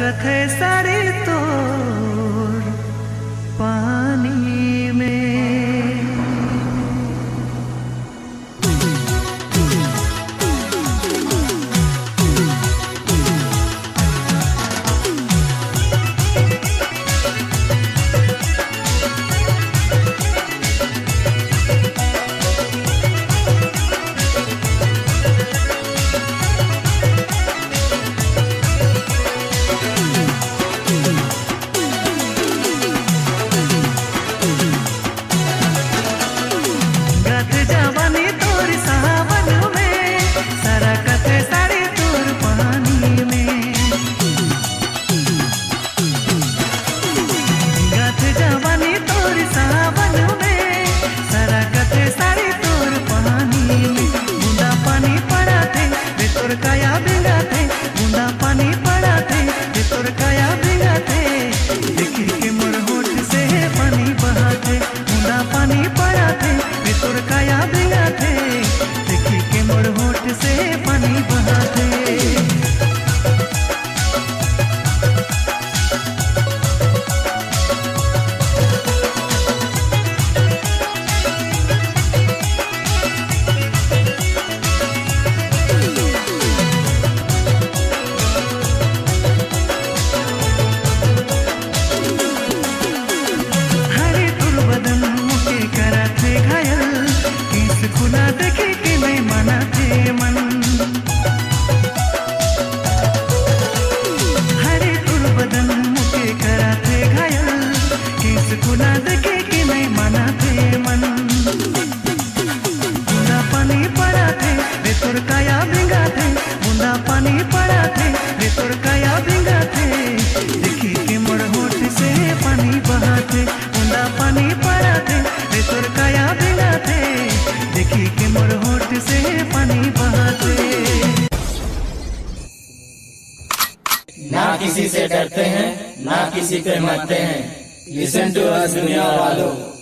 सराकत है सारी तोर पानी में। काया भिंगाते बूंदा पानी पड़ाते तोर काया भिंगाते देखी के मोर होठ से पानी बहाते बूंदा पानी पड़ाते तोर काया भिंगाते देखी के मोर होठ से पानी बहाते। खुला देखे के नहीं माना थे मन हरे तुर बदन मुके कराते घायल किस खुला देखे के नहीं माना थे मन। बूंदा पानी पड़ा थे रे तोर काया भिंगा थे बूंदा पानी पड़ा थे रे तोर काया भिंगा थे देखी के मोर होठ से पानी बहाते बूंदा पानी पड़ा थे रे तोर काया भिंगा थे देखी के मोर होठ से पानी बहाते। ना किसी से डरते हैं ना किसी पे मरते हैं। लिसन टू अस दुनिया वालों।